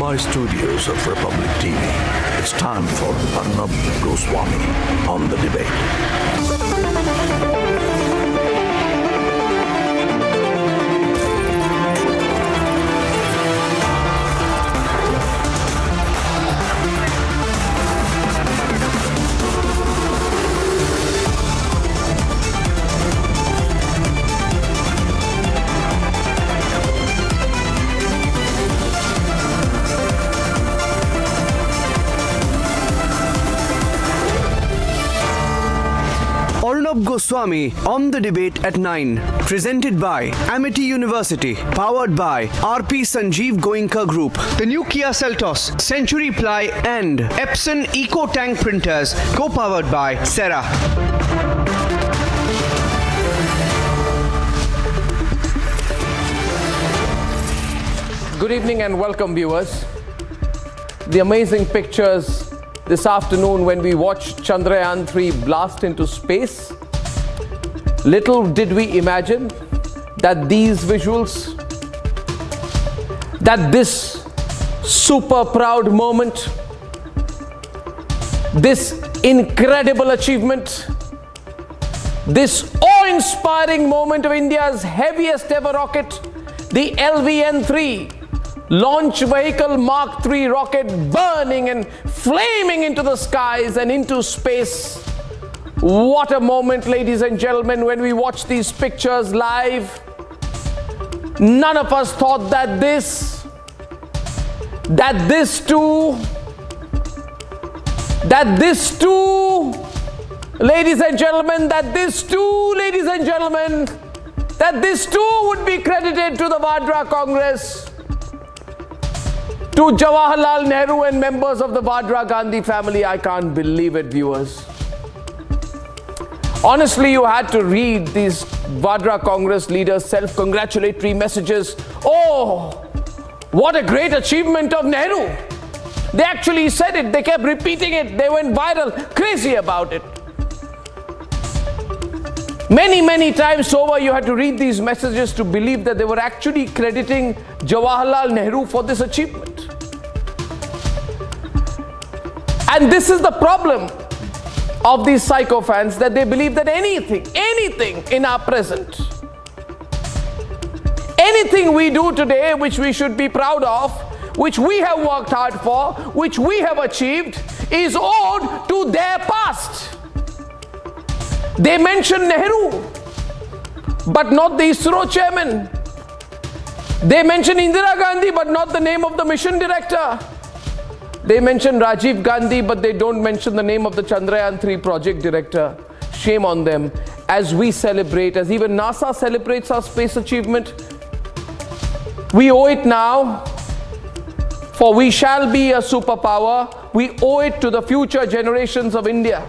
my studios of Republic TV, it's time for Arnab Goswami on the debate. Arnab Goswami on the debate at 9. Presented by Amity University. Powered by RP Sanjeev Goenka Group. The new Kia Seltos, Century Ply and Epson Eco Tank Printers. Co-powered by Sera. Good evening and welcome, viewers. The amazing pictures this afternoon when we watched Chandrayaan-3 blast into space. Little did we imagine that these visuals, that this super proud moment, this incredible achievement, this awe-inspiring moment of India's heaviest ever rocket, the LVN-3, launch vehicle Mark III rocket burning and flaming into the skies and into space. What a moment, ladies and gentlemen, when we watch these pictures live. None of us thought that this too, ladies and gentlemen, that this too would be credited to the Vadra Congress, to Jawaharlal Nehru and members of the Vadra Gandhi family. I can't believe it, viewers. Honestly, you had to read these Vadra Congress leaders' self-congratulatory messages. Oh, what a great achievement of Nehru. They actually said it. They kept repeating it. They went viral, crazy about it. Many times over, you had to read these messages to believe that they were actually crediting Jawaharlal Nehru for this achievement. And this is the problem of these psycho fans, that they believe that anything in our present, anything we do today which we should be proud of, which we have worked hard for, which we have achieved, is owed to their past. They mention Nehru, but not the ISRO chairman. They mention Indira Gandhi, but not the name of the mission director. They mention Rajiv Gandhi, but they don't mention the name of the Chandrayaan-3 project director. Shame on them. As we celebrate, as even NASA celebrates our space achievement, we owe it now, for we shall be a superpower. We owe it to the future generations of India.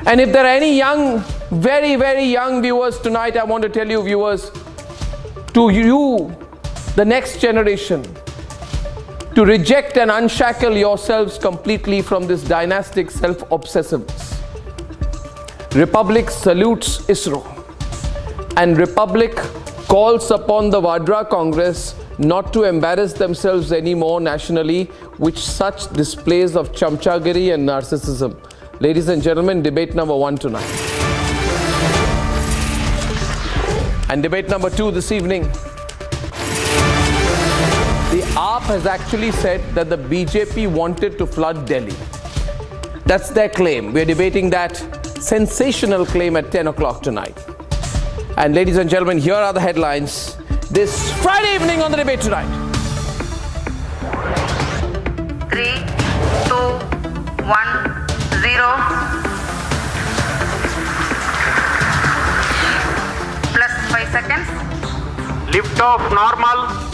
And if there are any young, very young viewers tonight, I want to tell you, viewers, to you, the next generation, to reject and unshackle yourselves completely from this dynastic self-obsessiveness. Republic salutes ISRO, and Republic calls upon the Vadra Congress not to embarrass themselves anymore nationally with such displays of chamchagiri and narcissism. Ladies and gentlemen, debate number 1 tonight. And debate number 2 this evening. The AAP has actually said that the BJP wanted to flood Delhi. That's their claim. We're debating that sensational claim at 10 o'clock tonight. And ladies and gentlemen, here are the headlines this Friday evening on the debate tonight. 3, 2, 1, 0. Plus 5 seconds. Lift off normal.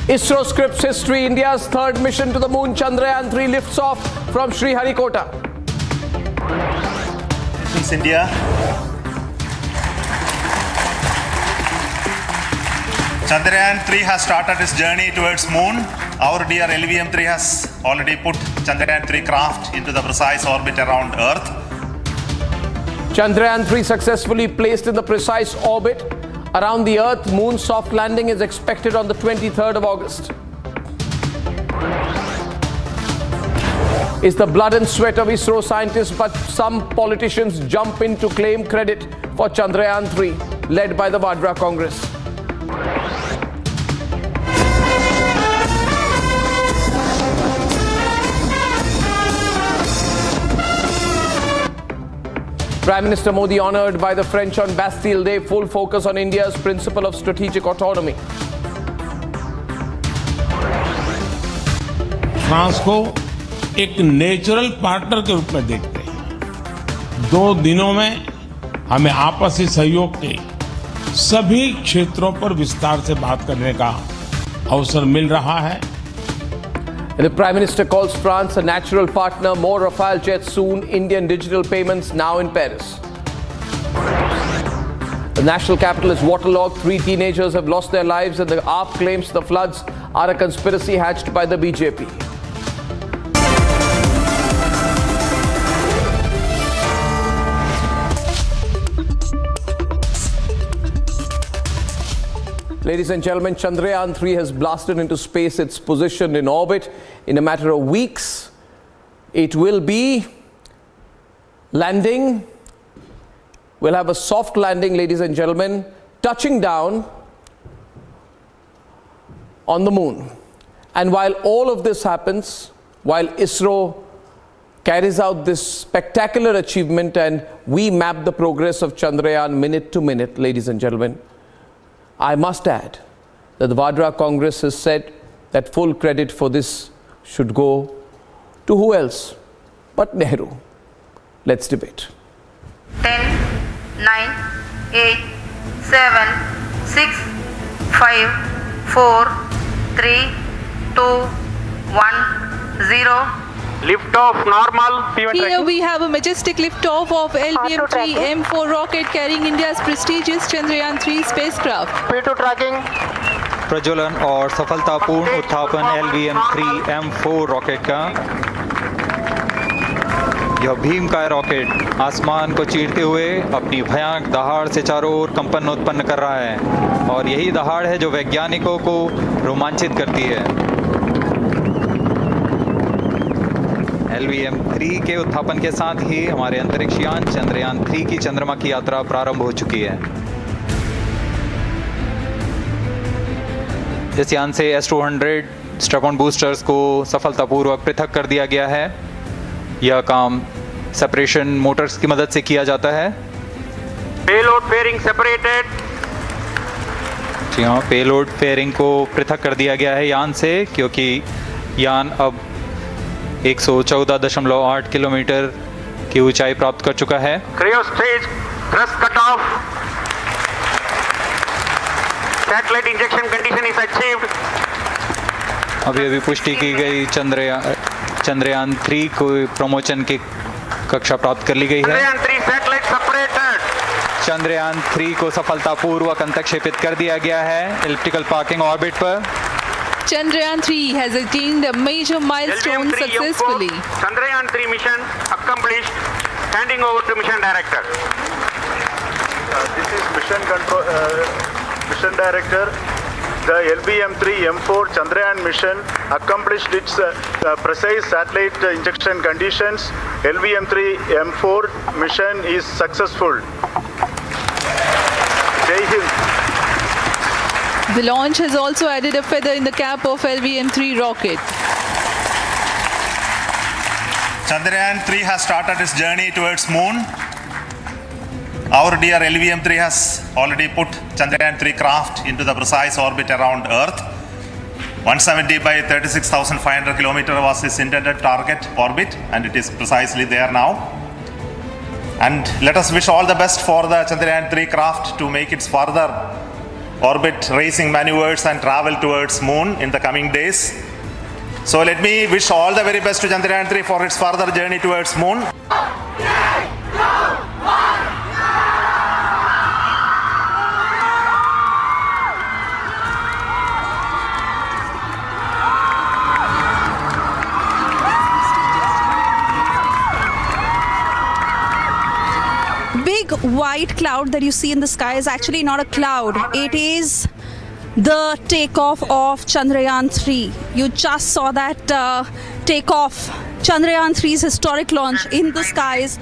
ISRO scripts history. India's third mission to the moon, Chandrayaan-3, lifts off from Sriharikota. This is India. Chandrayaan-3 has started its journey towards moon. Our dear LVM-3 has already put Chandrayaan-3 craft into the precise orbit around Earth. Chandrayaan-3 successfully placed in the precise orbit around the Earth. Moon soft landing is expected on the 23rd of August. It's the blood and sweat of ISRO scientists, but some politicians jump in to claim credit for Chandrayaan-3, led by the Vadra Congress. Prime Minister Modi honored by the French on Bastille Day, full focus on India's principle of strategic autonomy. France को एक natural partner के रूप में देखते हैं। 2 दिनों में हमें आपसी सहयोग के सभी क्षेत्रों पर विस्तार से बात करने का अवसर मिल रहा है। The Prime Minister calls France a natural partner. More Rafale jets soon. Indian digital payments now in Paris. The national capital is waterlogged. 3 teenagers have lost their lives, and the AAP claims the floods are a conspiracy hatched by the BJP. Ladies and gentlemen, Chandrayaan-3 has blasted into space. It's positioned in orbit. In a matter of weeks, it will be landing. We'll have a soft landing, ladies and gentlemen, touching down on the moon. And while all of this happens, while ISRO carries out this spectacular achievement and we map the progress of Chandrayaan minute to minute, ladies and gentlemen, I must add that the Vadra Congress has said that full credit for this should go to who else but Nehru. Let's debate. 10, 9, 8, 7, 6, 5, 4, 3, 2, 1, 0. Liftoff normal. Here we have a majestic liftoff of LVM-3 M4 rocket carrying India's prestigious Chandrayaan-3 spacecraft. P2 tracking. प्रज्वलन और सफलतापूर्ण उत्थापन LVM-3 M4 rocket का। यह भीम का rocket आसमान को चीरते हुए अपनी भयानक दहाड़ से चारों ओर कंपन उत्पन्न कर रहा है और यही दहाड़ है जो वैज्ञानिकों को रोमांचित करती है। LVM-3 के उत्थापन के साथ ही हमारे अंतरिक्ष यान चंद्रयान-3 की चंद्रमा की यात्रा प्रारंभ हो चुकी है। इस यान से S-200 स्ट्रैप-ऑन बूस्टर्स को सफलतापूर्वक पृथक कर दिया गया है। यह काम सेपरेशन मोटर्स की मदद से किया जाता है। Payload fairing separated. जी हाँ, पेलोड फेयरिंग को पृथक कर दिया गया है यान से, क्योंकि यान अब 114.8 किलोमीटर की ऊंचाई प्राप्त कर चुका है। Cryo stage thrust cutoff. Satellite injection condition is achieved. अभी पुष्टि की गई चंद्रयान-3 को प्रमोशन की कक्षा प्राप्त कर ली गई है। Chandrayaan-3 satellite separated. चंद्रयान-3 को सफलतापूर्वक अंतक्षेपित कर दिया गया है एलिप्टिकल पार्किंग ऑर्बिट पर। Chandrayaan-3 has attained a major milestone LVM-3 successfully. Chandrayaan-3 mission accomplished. Handing over to mission director. This is mission director. The LVM-3 M4 Chandrayaan mission accomplished its precise satellite injection conditions. LVM-3 M4 mission is successful. Jai Hind. The launch has also added a feather in the cap of LVM-3 rocket. Chandrayaan-3 has started its journey towards moon. Our dear LVM-3 has already put Chandrayaan-3 craft into the precise orbit around Earth. 170 by 36,500 kilometer was its intended target orbit, and it is precisely there now. And let us wish all the best for the Chandrayaan-3 craft to make its further orbit racing maneuvers and travel towards moon in the coming days. So let me wish all the very best to Chandrayaan-3 for its further journey towards moon. Big white cloud that you see in the sky is actually not a cloud. It is the takeoff of Chandrayaan-3. You just saw that takeoff. Chandrayaan-3's historic launch in the skies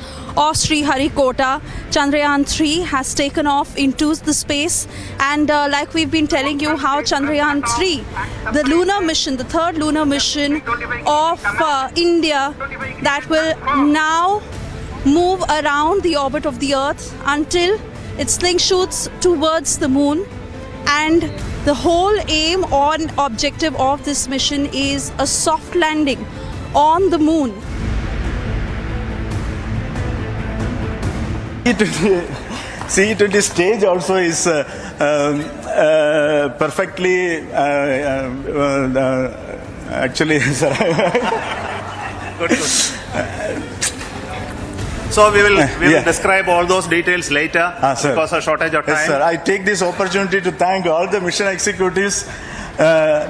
of Sriharikota. Chandrayaan-3 has taken off into the space, and like we've been telling you how Chandrayaan-3, the lunar mission, the third lunar mission of India, that will now move around the orbit of the Earth until it slingshoots towards the moon. And the whole aim or objective of this mission is a soft landing on the moon. C20 stage also is perfectly actually, sir. Good. So we will describe all those details later because of shortage of time. Yes, sir. I take this opportunity to thank all the mission executives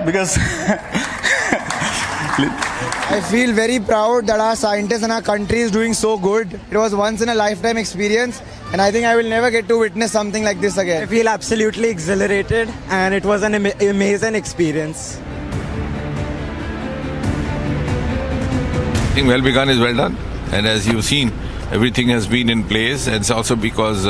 because I feel very proud that our scientists and our country is doing so good. It was once in a lifetime experience, and I think I will never get to witness something like this again. I feel absolutely exhilarated, and it was an amazing experience. I think well begun is well done, and as you've seen, everything has been in place, and it's also because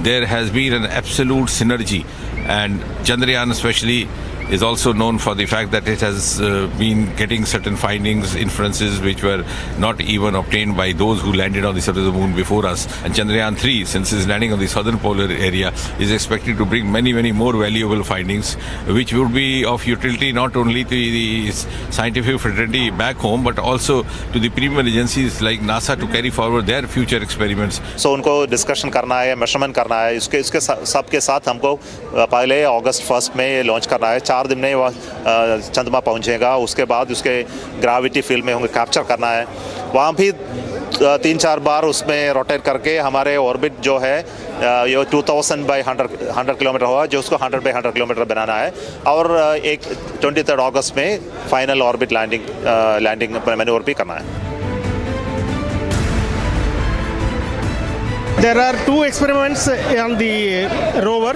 there has been an absolute synergy, and Chandrayaan especially is also known for the fact that it has been getting certain findings, inferences which were not even obtained by those who landed on the surface of the moon before us. And Chandrayaan-3, since it's landing on the southern polar area, is expected to bring many, many more valuable findings, which would be of utility not only to the scientific fraternity back home, but also to the premier agencies like NASA to carry forward their future experiments. So उनको discussion करना है, measurement करना है, इसके सबके साथ हमको पहले अगस्त 1 में लॉन्च करना है। 4 दिन में वह चंद्रमा पहुंचेगा, उसके बाद उसके ग्रेविटी फील्ड में होंगे कैप्चर करना है। वहाँ भी 3-4 बार उसमें रोटेट करके हमारे ऑर्बिट जो है ये 2000 बाई 100 किलोमीटर होगा, जो उसको 100 बाई 100 किलोमीटर बनाना है, और एक 23 अगस्त में फाइनल ऑर्बिट लैंडिंग मैन्यूवर भी करना है। There are 2 experiments on the rover.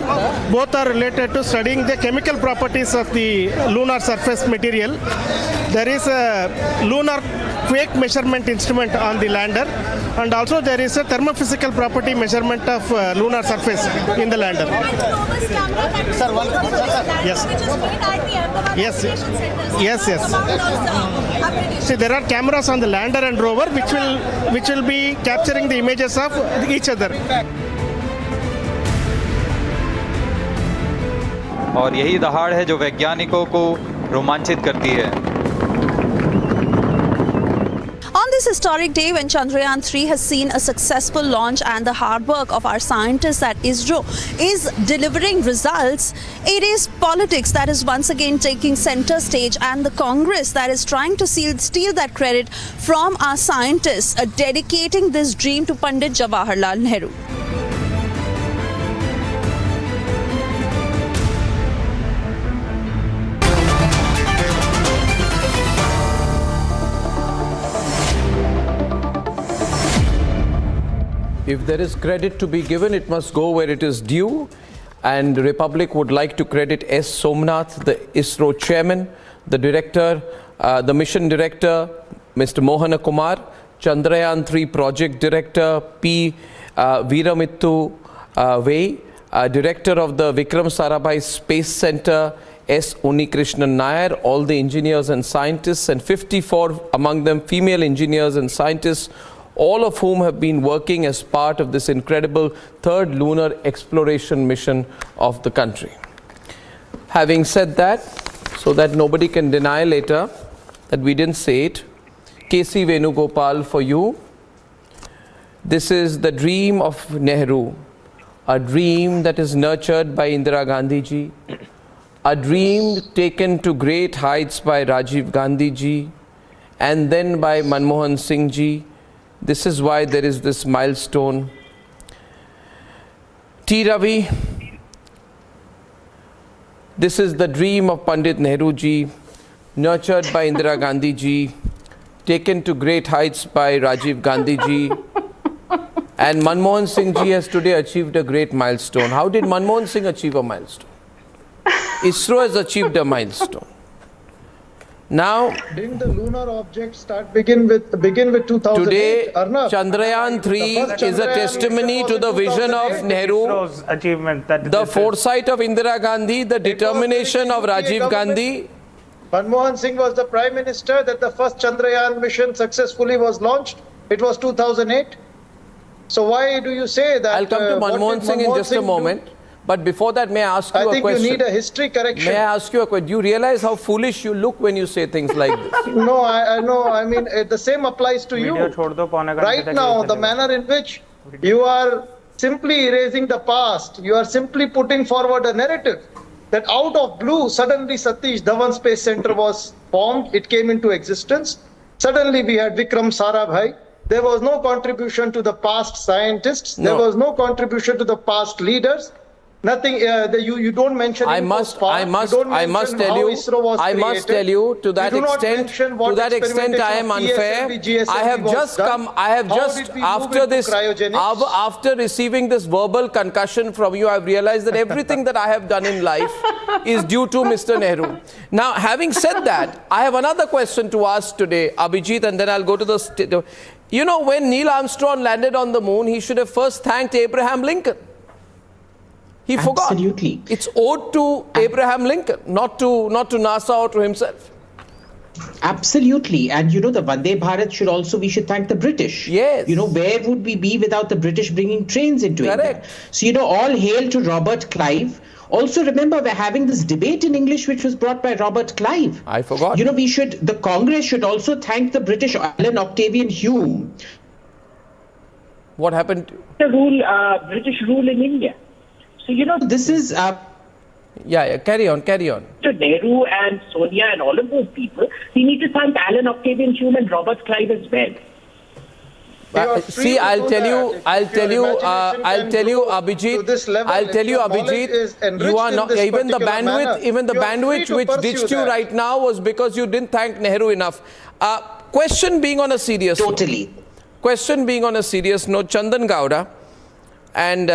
Both are related to studying the chemical properties of the lunar surface material. There is a lunar quake measurement instrument on the lander, and also there is a thermophysical property measurement of lunar surface in the lander. Sir, one yes. Yes. See, there are cameras on the lander and rover which will be capturing the images of each other. और यही दहाड़ है जो वैज्ञानिकों को रोमांचित करती है। On this historic day when Chandrayaan-3 has seen a successful launch and the hard work of our scientists at ISRO is delivering results, it is politics that is once again taking center stage, and the Congress that is trying to steal that credit from our scientists, dedicating this dream to Pandit Jawaharlal Nehru. If there is credit to be given, it must go where it is due. And the Republic would like to credit S. Somnath, the ISRO chairman, the director, the mission director, Mr. Mohana Kumar, Chandrayaan-3 project director, P. Veeramittu Vai, director of the Vikram Sarabhai Space Center, S. Unikrishnan Nair, all the engineers and scientists, and 54 among them female engineers and scientists, all of whom have been working as part of this incredible third lunar exploration mission of the country. Having said that, so that nobody can deny later that we didn't say it, K.C. Venugopal for you. This is the dream of Nehru, a dream that is nurtured by Indira Gandhi ji, a dream taken to great heights by Rajiv Gandhi ji, and then by Manmohan Singh ji. This is why there is this milestone. T. Ravi, this is the dream of Pandit Nehru ji, nurtured by Indira Gandhi ji, taken to great heights by Rajiv Gandhi ji, And Manmohan Singh ji has today achieved a great milestone. How did Manmohan Singh achieve a milestone? ISRO has achieved a milestone. Now, Didn't the lunar objects begin with 2008? today, Arnab? Chandrayaan-3 is a testimony to the vision of Nehru, achievement. the foresight of Indira Gandhi, the determination of Rajiv Gandhi. Manmohan Singh was the Prime Minister that the first Chandrayaan mission successfully was launched. It was 2008. So why do you say that? I'll come to Manmohan Singh in just a moment. But before that, may I ask you a question? I think you need a history correction. May I ask you a question? Do you realize how foolish you look when you say things like this? No, I know. I mean, the same applies to you. Right now, the manner in which you are simply erasing the past, you are simply putting forward a narrative that out of blue, suddenly Satish Dhawan Space Center was formed. It came into existence. Suddenly, we had Vikram Sarabhai. There was no contribution to the past scientists. There was no contribution to the past leaders. Nothing. You don't mention. I must tell you to that extent I am unfair. I have just come. After receiving this verbal concussion from you, I've realized that everything that I have done in life is due to Mr. Nehru. Now, having said that, I have another question to ask today, Abhijit, and then I'll go to the. You know, when Neil Armstrong landed on the moon, he should have first thanked Abraham Lincoln. He forgot. Absolutely. It's owed to Abraham Lincoln, not to NASA or to himself. Absolutely. And you know, the Vande Bharat we should thank the British. Yes. You know, where would we be without the British bringing trains into India? So, you know, all hail to Robert Clive. Also, remember, we're having this debate in English which was brought by Robert Clive. I forgot. You know, the Congress should also thank the British, Alan Octavian Hume. What happened? The British rule in India. So, you know, this is... carry on. To Nehru and Sonia and all of those people, we need to thank Alan Octavian Hume and Robert Clive as well. See, I'll tell you, Abhijit, you are not, even the bandwidth which ditched you right now was because you didn't thank Nehru enough. Question being on a serious note, Chandan Gowda, and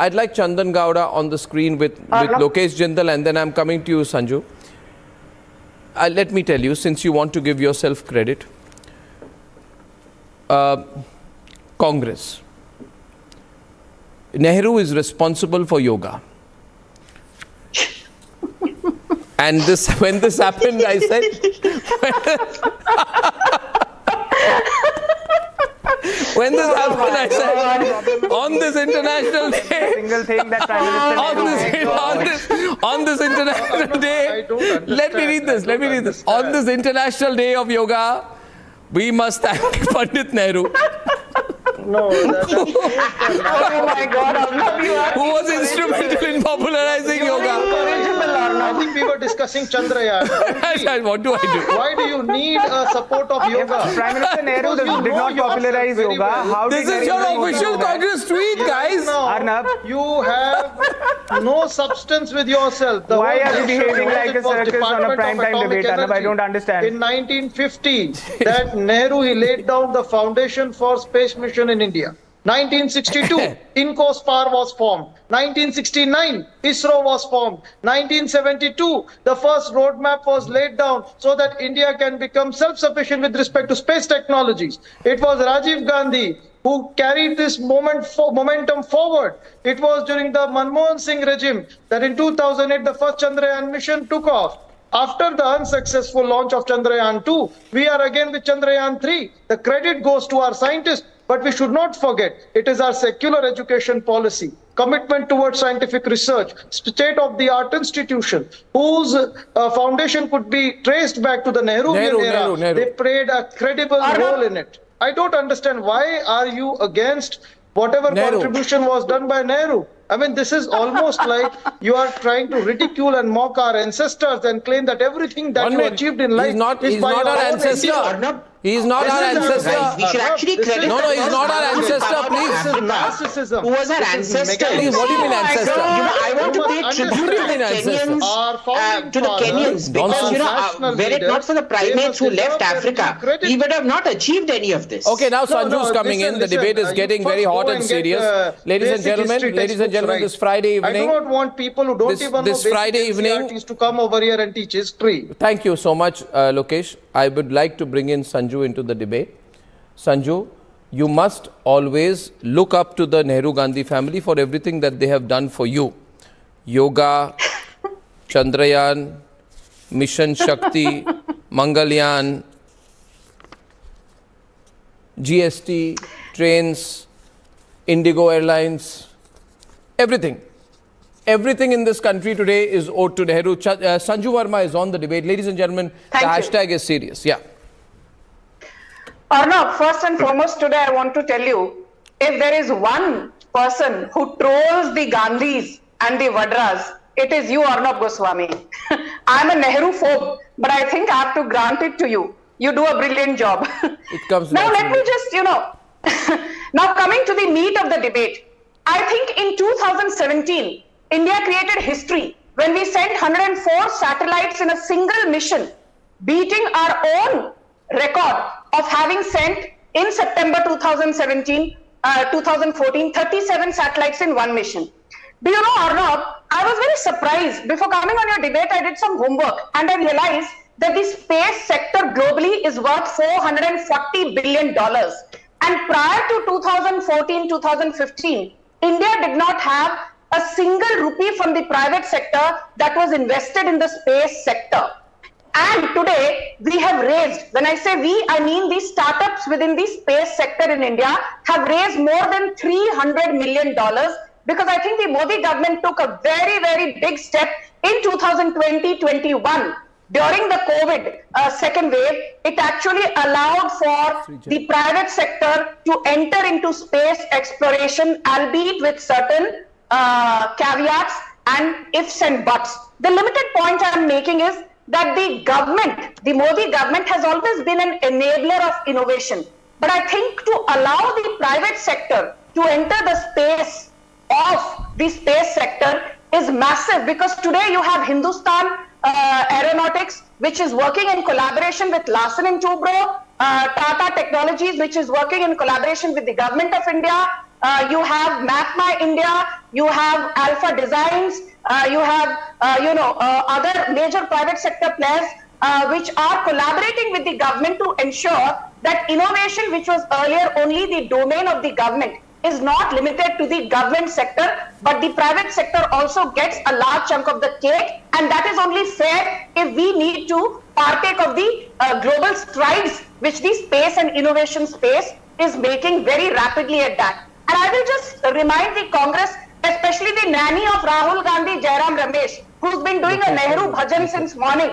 I'd like Chandan Gowda on the screen with Lokesh Jindal, and then I'm coming to you, Sanju. Let me tell you, since you want to give yourself credit, Congress. Nehru is responsible for yoga. And when this happened, I said, when this happened, I said, on this international day, on this international day, let me read this. On this international day of yoga, we must thank Pandit Nehru. No, oh my God, who was instrumental in popularizing yoga. I think we were discussing Chandrayaan. What do I do? Why do you need support of yoga? Prime Minister Nehru did not popularize yoga. How this is your official Congress tweet, guys. Arnab, you have no substance with yourself. Why are you behaving like a circus on a prime time debate, Arnab? I don't understand. In 1950, that Nehru, he laid down the foundation for space mission in India. 1962, INCOSPAR was formed. 1969, ISRO was formed. 1972, the first roadmap was laid down so that India can become self-sufficient with respect to space technologies. It was Rajiv Gandhi who carried this momentum forward. It was during the Manmohan Singh regime that in 2008, the first Chandrayaan mission took off. After the unsuccessful launch of Chandrayaan-2, we are again with Chandrayaan-3. The credit goes to our scientists, but we should not forget, it is our secular education policy, commitment towards scientific research, state-of-the-art institution, whose foundation could be traced back to the Nehruvian era. Nehru. They played a credible role in it. I don't understand, why are you against whatever contribution was done by Nehru? I mean, this is almost like you are trying to ridicule and mock our ancestors and claim that everything that you achieved in life is by your own ancestor. He is not our ancestor. Right. We should actually credit. No, he's not our ancestor, please. Narcissism. Who was our ancestor? Please, what do you mean ancestor? I want to pay tribute to the Kenyans, because were it not for the primates who left Africa, we would have not achieved any of this. Okay, now Sanju's coming in. The debate is getting very hot and serious. Ladies and gentlemen, this Friday evening. I do not want people who don't even know this Friday evening to come over here and teach history. Thank you so much, Lokesh. I would like to bring in Sanju into the debate. Sanju, you must always look up to the Nehru Gandhi family for everything that they have done for you. Yoga, Chandrayaan, Mission Shakti, Mangalyaan, GST, trains, Indigo Airlines, everything. Everything in this country today is owed to Nehru. Sanju Verma is on the debate. Ladies and gentlemen, the hashtag is serious. Yeah. Arnab, first and foremost today I want to tell you, if there is one person who trolls the Gandhis and the Vadras, it is you, Arnab Goswami. I'm a Nehru phobe, but I think I have to grant it to you. You do a brilliant job. It comes now let me just, now coming to the meat of the debate. I think in 2017, India created history when we sent 104 satellites in a single mission, beating our own record of having sent in September 2014, 37 satellites in one mission. Do you know, Arnab, I was very surprised. Before coming on your debate, I did some homework and I realized that the space sector globally is worth $440 billion. And prior to 2014-2015, India did not have a single rupee from the private sector that was invested in the space sector. And today we have raised, when I say we, I mean these startups within the space sector in India have raised more than $300 million, because I think the Modi government took a very, very big step in 2020-21. During the COVID second wave, it actually allowed for the private sector to enter into space exploration, albeit with certain caveats and ifs and buts. The limited point I am making is that the government, the Modi government, has always been an enabler of innovation. But I think to allow the private sector to enter the space of the space sector is massive, because today you have Hindustan Aeronautics, which is working in collaboration with Larsen & Toubro, Tata Technologies, which is working in collaboration with the government of India. You have MapMy India, you have Alpha Designs, you have other major private sector players which are collaborating with the government to ensure that innovation, which was earlier only the domain of the government, is not limited to the government sector, but the private sector also gets a large chunk of the cake, and that is only fair if we need to partake of the global strides which the space and innovation space is making very rapidly at that. And I will just remind the Congress, especially the nanny of Rahul Gandhi, Jairam Ramesh, who's been doing a Nehru bhajan since morning.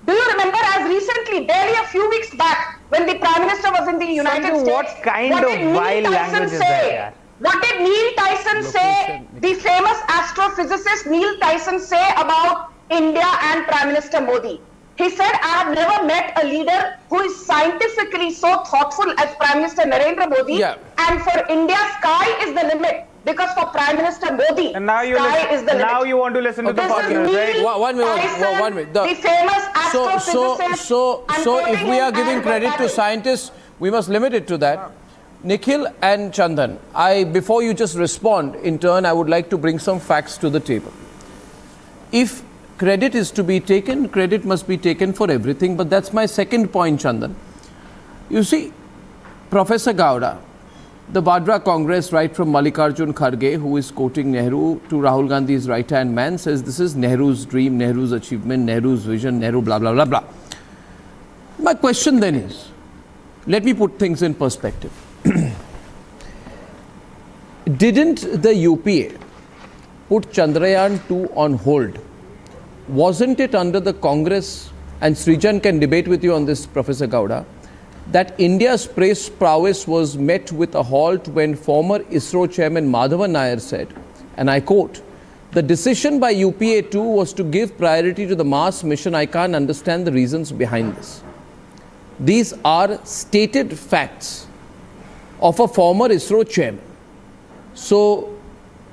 Do you remember as recently, barely a few weeks back, when the Prime Minister was in the United States, what kind of vile language is that? What did Neil Tyson say, the famous astrophysicist Neil Tyson say about India and Prime Minister Modi? He said, I have never met a leader who is scientifically so thoughtful as Prime Minister Narendra Modi. And for India, sky is the limit. Because for Prime Minister Modi, and now sky is the limit. Now you want to listen to the podcast, right? One minute. The famous astrophysicist. So if we are giving credit to scientists, we must limit it to that. Nikhil and Chandan, before you just respond in turn, I would like to bring some facts to the table. If credit is to be taken, credit must be taken for everything. But that's my second point, Chandan. You see, Professor Gowda, the Vadra Congress, right from Mallikarjun Kharge, who is quoting Nehru, to Rahul Gandhi's right-hand man, says this is Nehru's dream, Nehru's achievement, Nehru's vision, Nehru blah, blah, blah, blah. My question then is, let me put things in perspective. Didn't the UPA put Chandrayaan-2 on hold? Wasn't it under the Congress, and Srijan can debate with you on this, Professor Gowda, that India's space prowess was met with a halt when former ISRO chairman Madhavan Nair said, and I quote, "The decision by UPA 2 was to give priority to the Mars mission. I can't understand the reasons behind this." These are stated facts of a former ISRO chairman. So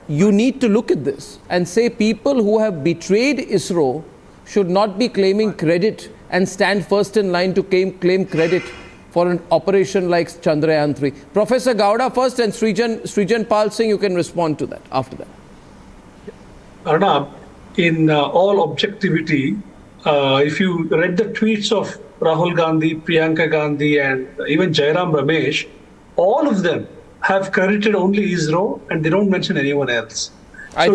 you need to look at this and say people who have betrayed ISRO should not be claiming credit and stand first in line to claim credit for an operation like Chandrayaan-3. Professor Gowda first, and Srijan Pal Singh, you can respond to that after that. Arnab, in all objectivity, if you read the tweets of Rahul Gandhi, Priyanka Gandhi, and even Jairam Ramesh, all of them have credited only ISRO and they don't mention anyone else. I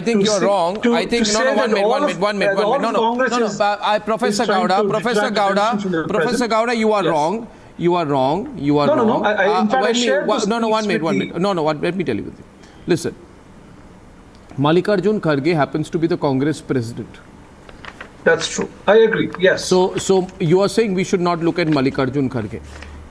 think you're wrong. I think one minute. No. Professor Gowda, you are wrong. You are wrong. No. One minute. No. Let me tell you. Listen. Mallikarjun Kharge happens to be the Congress president. That's true. I agree. Yes. So you are saying we should not look at Mallikarjun Kharge.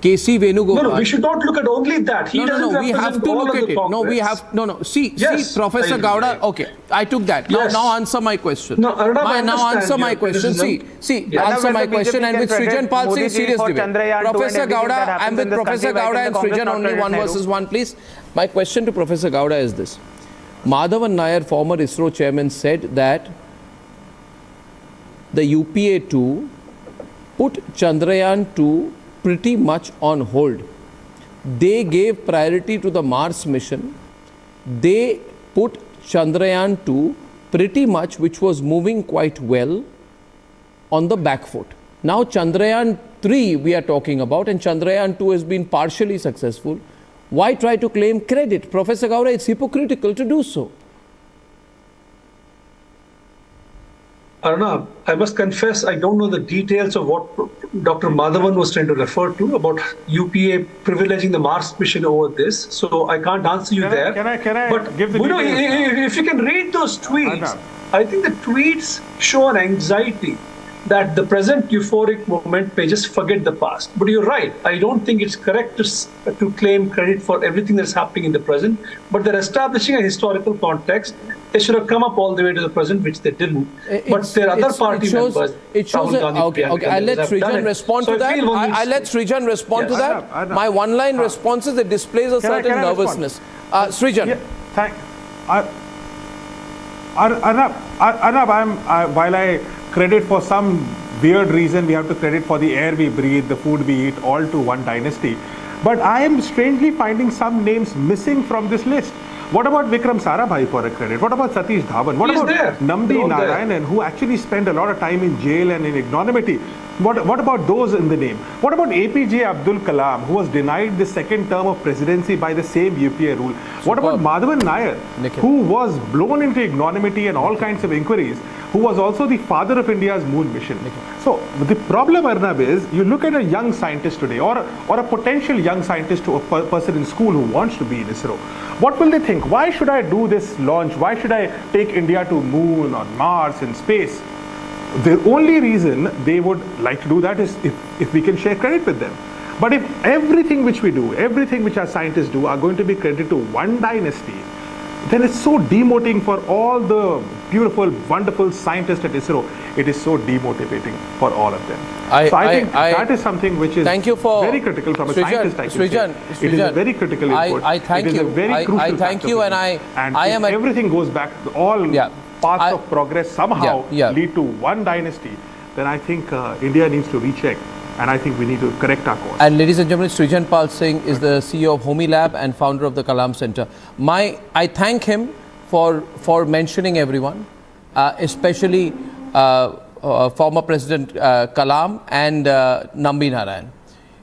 K.C. Venugopal. No, we should not look at only that. We have to look at it. See, Professor Gowda. Okay, I took that. Now answer my question. No, Arnab, now answer my question. Answer my question. And with Srijan Pal Singh, serious debate. Professor Gowda, I'm with Professor Gowda and Srijan, only 1 versus 1, please. My question to Professor Gowda is this. Madhavan Nair, former ISRO chairman, said that the UPA-2 put Chandrayaan-2 pretty much on hold. They gave priority to the Mars mission. They put Chandrayaan-2 pretty much, which was moving quite well, on the back foot. Now Chandrayaan-3 we are talking about, and Chandrayaan-2 has been partially successful. Why try to claim credit? Professor Gowda, it's hypocritical to do so. Arnab, I must confess, I don't know the details of what Dr. Madhavan was trying to refer to about UPA privileging the Mars mission over this. So I can't answer you there. Can I give the details? If you can read those tweets, Arnab, I think the tweets show an anxiety that the present euphoric moment may just forget the past. But you're right. I don't think it's correct to claim credit for everything that's happening in the present. But they're establishing a historical context. They should have come up all the way to the present, which they didn't. But there are other party members. Okay. I'll let Srijan respond to that. My one-line response is it displays a certain nervousness. Srijan. Arnab, while I credit for some weird reason, we have to credit for the air we breathe, the food we eat, all to one dynasty. But I am strangely finding some names missing from this list. What about Vikram Sarabhai for a credit? What about Satish Dhawan? What about Nambi Narayanan, who actually spent a lot of time in jail and in ignominy? What about those in the name? What about APJ Abdul Kalam, who was denied the second term of presidency by the same UPA rule? What about Madhavan Nair, who was blown into ignominy and all kinds of inquiries, who was also the father of India's moon mission? So the problem, Arnab, is you look at a young scientist today, or a potential young scientist, to a person in school who wants to be in ISRO. What will they think? Why should I do this launch? Why should I take India to moon or Mars in space? The only reason they would like to do that is if we can share credit with them. But if everything which we do, everything which our scientists do are going to be credited to one dynasty, then it's so demotivating for all the beautiful, wonderful scientists at ISRO. It is so demotivating for all of them. I think that is something which is very critical from a scientist. It is a very critical input. It is a very crucial factor. Everything goes back, all paths of progress somehow lead to one dynasty, then I think India needs to recheck. And I think we need to correct our course. And ladies and gentlemen, Srijan Pal Singh is the CEO of Homi Lab and founder of the Kalam Center. I thank him for mentioning everyone, especially former President Kalam and Nambi Narayan.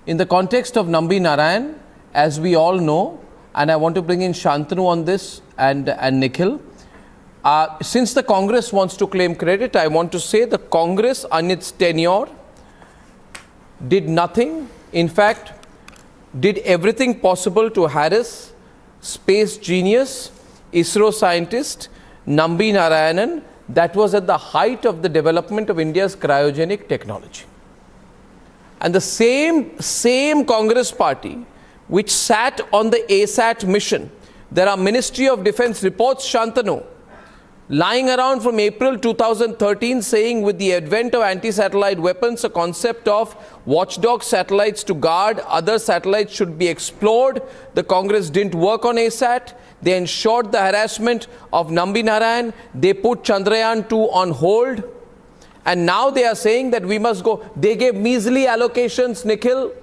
In the context of Nambi Narayan, as we all know, and I want to bring in Shantanu on this and Nikhil, since the Congress wants to claim credit, I want to say the Congress on its tenure did nothing, in fact, did everything possible to harass space genius, ISRO scientist, Nambi Narayanan, that was at the height of the development of India's cryogenic technology. And the same Congress party which sat on the ASAT mission, there are Ministry of Defense reports, Shantanu, lying around from April 2013 saying with the advent of anti-satellite weapons, a concept of watchdog satellites to guard other satellites should be explored. The Congress didn't work on ASAT. They ensured the harassment of Narayan. They put Chandrayaan-2 on hold. And now they are saying that we must go. They gave measly allocations, Nikhil.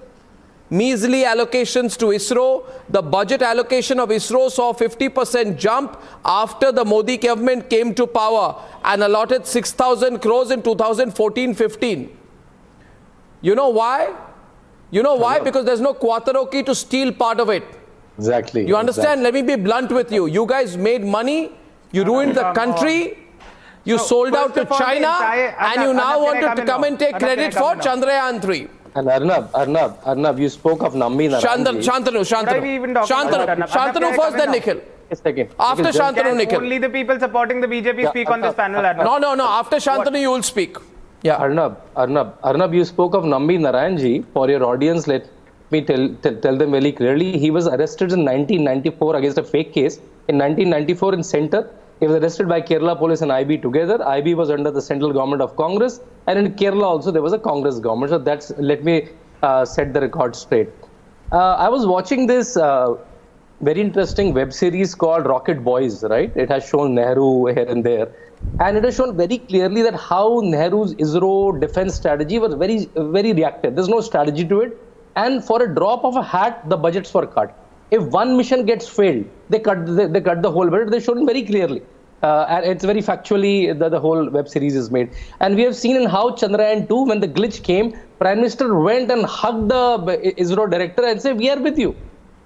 Measly allocations to ISRO. The budget allocation of ISRO saw 50% jump after the Modi government came to power and allotted 6,000 crores in 2014-15. You know why? You know why? Because there's no Quattaroki to steal part of it. Exactly. You understand? Let me be blunt with you. You guys made money. You ruined the country. You sold out to China. And you now want to come and take credit for Chandrayaan-3. And Arnab, you spoke of Nambi Narayan. Shantanu first, then Nikhil. After Shantanu, Nikhil. Only the people supporting the BJP speak on this panel, Arnab. No. After Shantanu, you will speak. Yeah. Arnab, you spoke of Nambi Narayan ji. For your audience, let me tell them very clearly. He was arrested in 1994 against a fake case. In 1994 in Center, he was arrested by Kerala police and IB together. IB was under the central government of Congress. And in Kerala also, there was a Congress government. So let me set the record straight. I was watching this very interesting web series called Rocket Boys, right? It has shown Nehru here and there. And it has shown very clearly that how Nehru's ISRO defense strategy was very, very reactive. There's no strategy to it. And for a drop of a hat, the budgets were cut. If one mission gets failed, they cut the whole budget. They showed it very clearly. And it's very factually the whole web series is made. And we have seen in how Chandrayaan-2, when the glitch came, Prime Minister went and hugged the ISRO director and said, we are with you.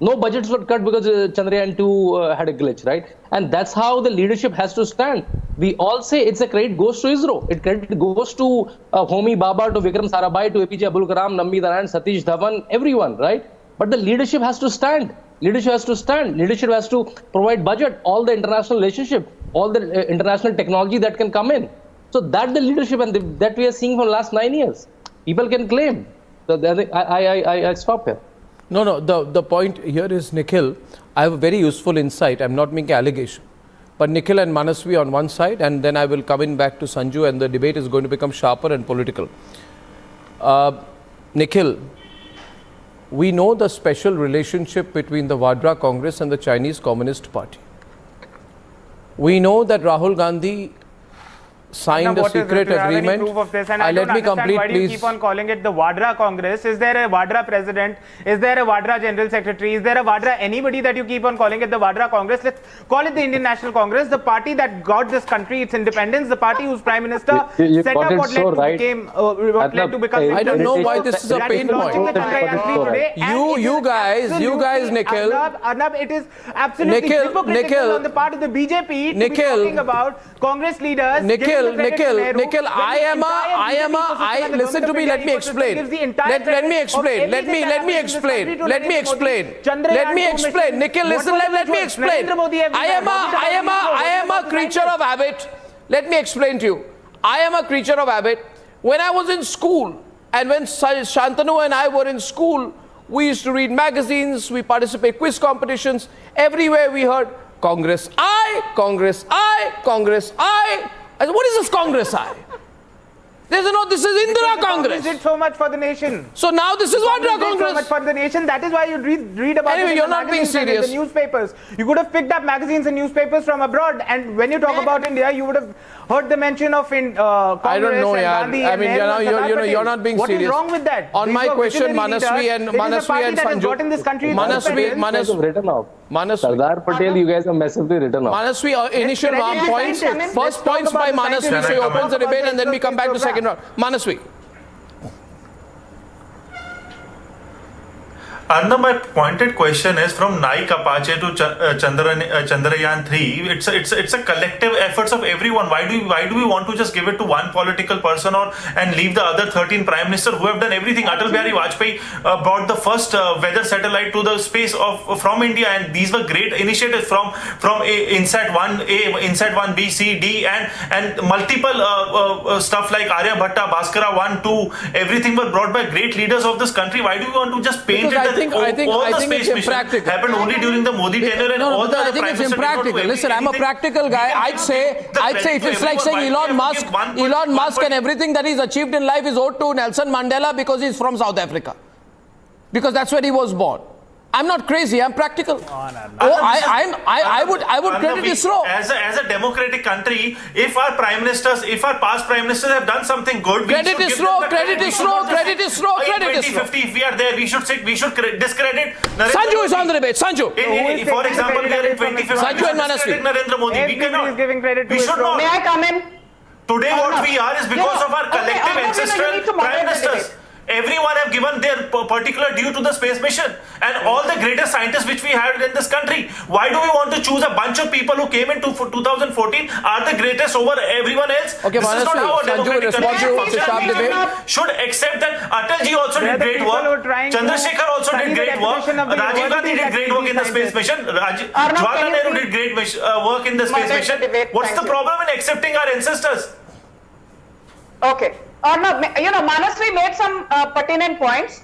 No budgets were cut because Chandrayaan-2 had a glitch, right? And that's how the leadership has to stand. We all say it's a credit goes to ISRO. It credit goes to Homi Bhabha, to Vikram Sarabhai, to APJ Abdul Kalam, Nambi Narayan, Satish Dhawan, everyone, right? But the leadership has to stand. Leadership has to stand. Leadership has to provide budget, all the international relationship, all the international technology that can come in. So that's the leadership, and that we are seeing for the last 9 years. People can claim. So I stop here. No. The point here is, Nikhil, I have a very useful insight. I'm not making allegation. But Nikhil and Manasvi on one side, and then I will come in back to Sanju, and the debate is going to become sharper and political. Nikhil, we know the special relationship between the Vadra Congress and the Chinese Communist Party. We know that Rahul Gandhi signed a secret agreement. Proof of this? And I don't understand why do you keep on calling it the Vadra Congress? Is there a Vadra president? Is there a Vadra general secretary? Is there a Vadra anybody that you keep on calling it the Vadra Congress? Let's call it the Indian National Congress, the party that got this country its independence, the party whose prime minister set up what led to become. I don't know why this is a pain point. You guys, Nikhil. Arnab, it is absolutely hypocritical on the part of the BJP to be talking about Congress leaders. Nikhil, listen to me, let me explain. Let me explain. Nikhil, listen, let me explain. I am a creature of habit. Let me explain to you. I am a creature of habit. When I was in school, and when Shantanu and I were in school, we used to read magazines, we participate in quiz competitions. Everywhere we heard, Congress I, Congress I, Congress I. I said, what is this Congress I? They said, no, this is Indira Congress. Did so much for the nation. So now this is Vadra Congress. So much for the nation. That is why you read about it in you're the not being serious. In the newspapers. You could have picked up magazines and newspapers from abroad, and when you talk about India, you would have heard the mention of Congress. I don't know, and Gandhi. I mean, you're not being serious. What is wrong with that? On my question, Manasvi and Sanju. Sardar Patel, you guys are massively written off. Manasvi, initial points. First points by Manasvi, so he opens the debate, and then we come back to second round. Manasvi. Arnab, my pointed question is from Nike Apache to Chandrayaan-3. It's a collective efforts of everyone. Why do we want to just give it to one political person and leave the other 13 prime ministers who have done everything? Atal Bihari Vajpayee brought the first weather satellite to the space from India, and these were great initiatives from INSAT 1A, INSAT 1B, C, D, and multiple stuff like Aryabhatta, Bhaskara 1, 2. Everything were brought by great leaders of this country. Why do we want to just paint it that think it's impractical. Happened only during the Modi tenure, and all the I other think prime it's ministers did not do impractical. Listen, I'm a anything. practical guy. I'd say if it's like saying Elon Musk and everything that he's achieved in life is owed to Nelson Mandela because he's from South Africa. Because that's where he was born. I'm not crazy. I'm practical. I would credit ISRO. As a democratic country, if our past prime ministers have done something good, credit ISRO. If we are there, we should discredit Narendra Sanju Modi. is on the debate. Sanju. For example, we are in 2050. Sanju and Manasvi. Narendra Modi. We cannot. Giving credit to We should ISRO. not. May I come in? Today, what we are is because of our collective ancestral prime ministers. Everyone have given their particular due to the space mission, and all the greatest scientists which we had in this country. Why do we want to choose a bunch of people who came into 2014 are the greatest over everyone else? Okay, this is not how a democratic country Sanju, functions. Should accept that Atalji also did great work. Chandrasekhar also did great work. Rajiv Gandhi did great work in the space mission. Jawaharlal Nehru did great work in the space mission. What's the problem in accepting our ancestors? Okay. Arnab, Manasvi made some pertinent points.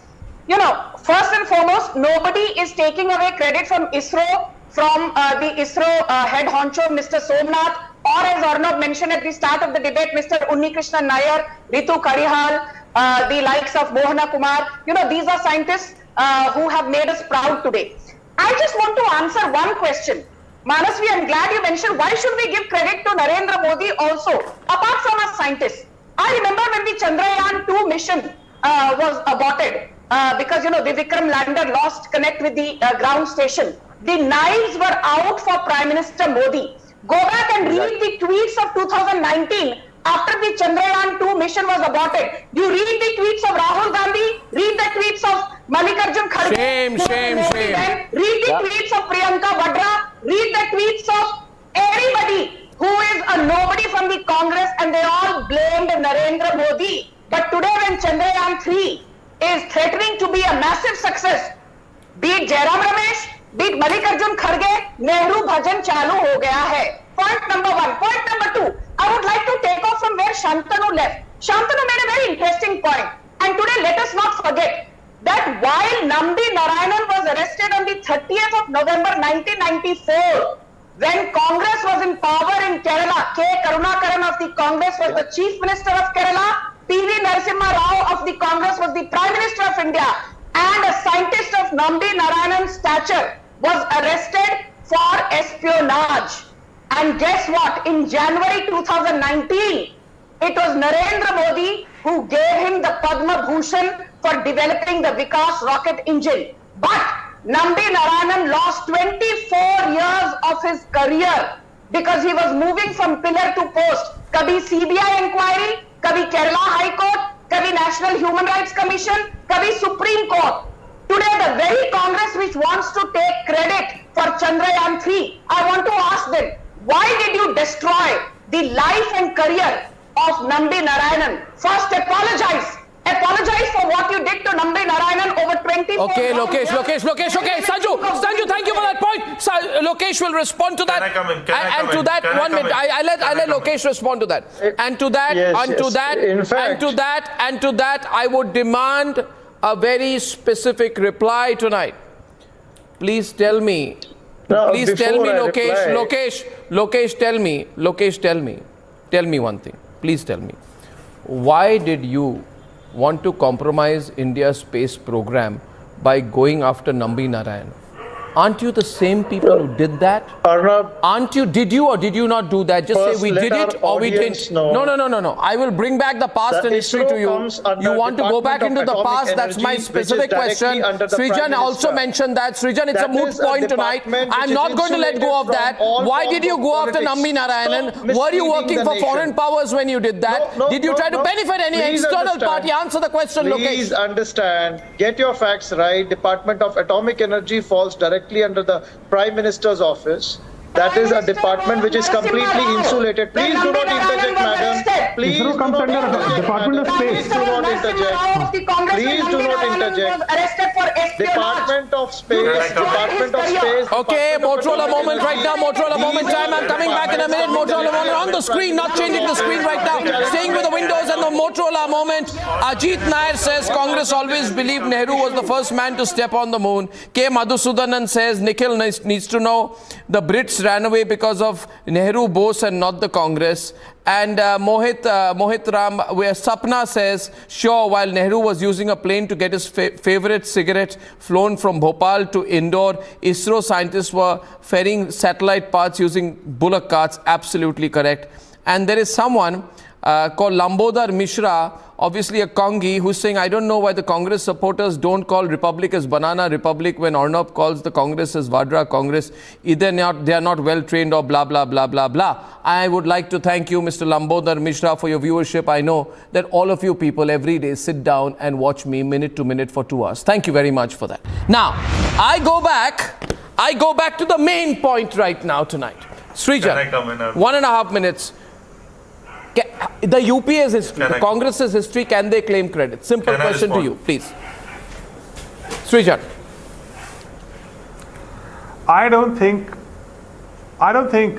First and foremost, nobody is taking away credit from ISRO, from the ISRO head honcho, Mr. Somnath, or as Arnab mentioned at the start of the debate, Mr. Unnikrishnan Nair, Ritu Karihal, the likes of Mohana Kumar. These are scientists who have made us proud today. I just want to answer one question. Manasvi, I'm glad you mentioned why should we give credit to Narendra Modi also, apart from our scientists. I remember when the Chandrayaan-3 mission was aborted because, the Vikram lander lost connect with the ground station. The knives were out for Prime Minister Modi. Go back and read the tweets of 2019 after the Chandrayaan-3 mission was aborted. You read the tweets of Rahul Gandhi, read the tweets of Mallikarjun Kharge. Shame. Read the tweets of Priyanka Vadra, read the tweets of everybody who is a nobody from the Congress, and they all blamed Narendra Modi. But today when Chandrayaan-3 is threatening to be a massive success, be it Jairam Ramesh, be it Mallikarjun Kharge, Nehru bhajan chalu ho gaya hai. Point number one. Point number two, I would like to take off from where Shantanu left. Shantanu made a very interesting point. And today let us not forget that while Nambi Narayanan was arrested on the 30th of November 1994, when Congress was in power in Kerala, K. Karunakaran of the Congress was the Chief Minister of Kerala, P.V. Narasimha Rao of the Congress was the Prime Minister of India, and a scientist of Nambi Narayanan's stature was arrested for espionage. And guess what? In January 2019, it was Narendra Modi who gave him the Padma Bhushan for developing the Vikas rocket engine. But Nambi Narayanan lost 24 years of his career because he was moving from pillar to post. Kabhi CBI inquiry, kabhi Kerala High Court, kabhi National Human Rights Commission, kabhi Supreme Court. Today, the very Congress which wants to take credit for Chandrayaan-3, I want to ask them, why did you destroy the life and career of Nambi Narayanan? First, apologize. Apologize for what you did to Nambi Narayanan over 24 Okay, years. Lokesh. Okay, Sanju, thank you for that point. Lokesh will respond to that. Can I come in? And to that, 1 minute. I let Lokesh respond to that. And to that, I would demand a very specific reply tonight. Please tell me. Lokesh, tell me one thing. Please tell me. Why did you want to compromise India's space program by going after Nambi Narayan? Aren't you the same people who did that? Arnab, did you or did you not do that? Just first say we let did it our or we audience didn't. know. No. I will bring back the past The and history ISRO to you. comes under You want to go back into Department the of past? Atomic That's my Energy, specific which is question. directly under the Srijan Prime also Minister. mentioned that. Srijan, it's a That moot is a point tonight. department I'm which is not going to let go of insulated that. from all Why did you forms go of after politics. Nambi Narayanan? Stop Were you misleading working the for nation. foreign powers when you did that? Did you try to benefit any Please external understand. party? Answer the question, Please Lokesh. understand. Get your facts right. Department of Atomic Energy falls directly under the Prime Minister's office. That is a department which is completely insulated. Please do not interject, madam. Please ISRO comes under Department of Space. Please do not interject. Please do not interject. Department of Space. Department of Space. Okay, Motorola moment right now. Motorola moment time. I'm coming back in a minute. Motorola moment on the screen, not changing the screen right now. Staying with the windows and the Motorola moment. Ajit Nair says Congress always believed Nehru was the first man to step on the moon. K. Madhusudanan says Nikhil needs to know the Brits ran away because of Nehru, Bose and not the Congress. And Mohit Ram, where Sapna says, sure, while Nehru was using a plane to get his favorite cigarette flown from Bhopal to Indore, ISRO scientists were ferrying satellite parts using bullock carts. Absolutely correct. And there is someone called Lambodar Mishra, obviously a Congi, who's saying, I don't know why the Congress supporters don't call Republic as Banana Republic when Arnab calls the Congress as Vadra Congress. Either they are not well trained or blah, blah, blah, blah, blah. I would like to thank you, Mr. Lambodar Mishra, for your viewership. I know that all of you people every day sit down and watch me minute to minute for 2 hours. Thank you very much for that. Now, I go back to the main point right now tonight. Srijan, 1.5 minutes. The UPA's history, the Congress's history, can they claim credit? Simple question to you, please. Srijan. I don't think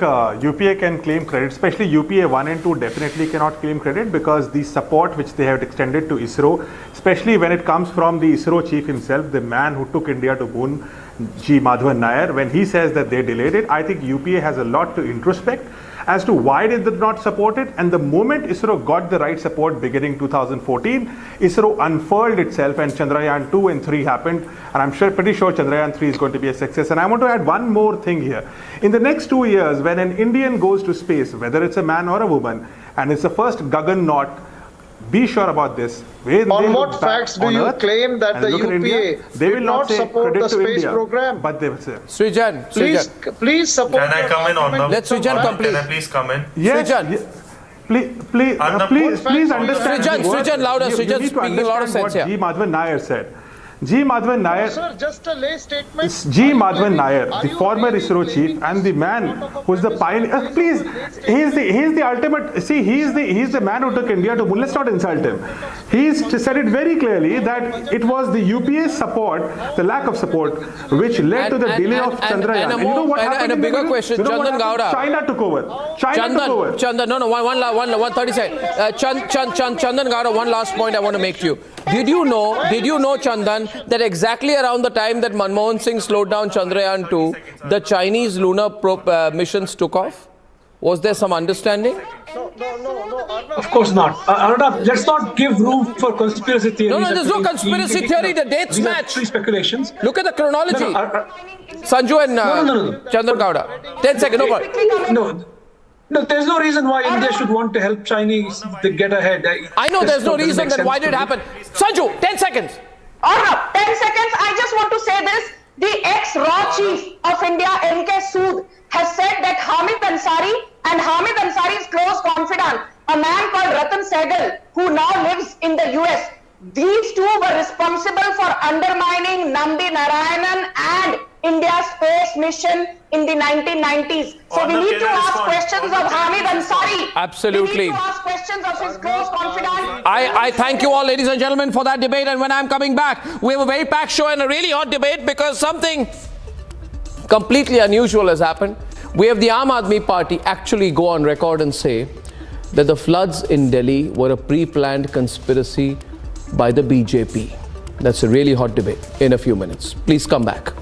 UPA can claim credit, especially UPA 1 and 2 definitely cannot claim credit, because the support which they have extended to ISRO, especially when it comes from the ISRO chief himself, the man who took India to moon, G. Madhavan Nair, when he says that they delayed it, I think UPA has a lot to introspect as to why they did not support it. And the moment ISRO got the right support beginning 2014, ISRO unfurled itself and Chandrayaan-2 and 3 happened. And I'm pretty sure Chandrayaan-3 is going to be a success. And I want to add one more thing here. In the next 2 years, when an Indian goes to space, whether it's a man or a woman, and it's the first Gaganaut, be sure about this. On what facts do you claim that the UPA did not support the space program? But they will say. Srijan, please support. Can I come in, Arnab? Let Srijan complete. Can I please come in? Yes. Please understand. Srijan, louder. Srijan speaking a lot of sense here. G. Madhavan Nair said. G. Madhavan Nair, sir, just a lay statement. G. Madhavan Nair, the former ISRO chief and the man who's the pioneer. Please, he's the ultimate. See, he's the man who took India to moon. Let's not insult him. He's said it very clearly that it was the UPA's support, the lack of support, which led to the delay of Chandrayaan. And you know what happened? And a bigger question, Chandan Gowda. China took over. Chandan, no, 130 seconds. Chandan Gowda, one last point I want to make to you. Did you know, Chandan, that exactly around the time that Manmohan Singh slowed down Chandrayaan-2, the Chinese lunar missions took off? Was there some understanding? No. Of course not. Arnab, let's not give room for conspiracy theories. No, there's no conspiracy theory. The dates match. Three speculations. Look at the chronology. Sanju and Chandan Gowda. 10 seconds, no problem. No, there's no reason why India should want to help Chinese to get ahead. I know there's no reason, then why did it happen? Sanju, 10 seconds. Arnab, 10 seconds. I just want to say this. The ex-Raw chief of India, M.K. Sood, has said that Hamid Ansari and Hamid Ansari's close confidant, a man called Ratan Sehgal, who now lives in the US, these two were responsible for undermining Nambi Narayanan and India's space mission in the 1990s. So we need to ask questions of Hamid Ansari. Absolutely. We need to ask questions of his close confidant. I thank you all, ladies and gentlemen, for that debate. And when I'm coming back, we have a very packed show and a really hot debate because something completely unusual has happened. We have the Aam Aadmi Party actually go on record and say that the floods in Delhi were a pre-planned conspiracy by the BJP. That's a really hot debate in a few minutes. Please come back.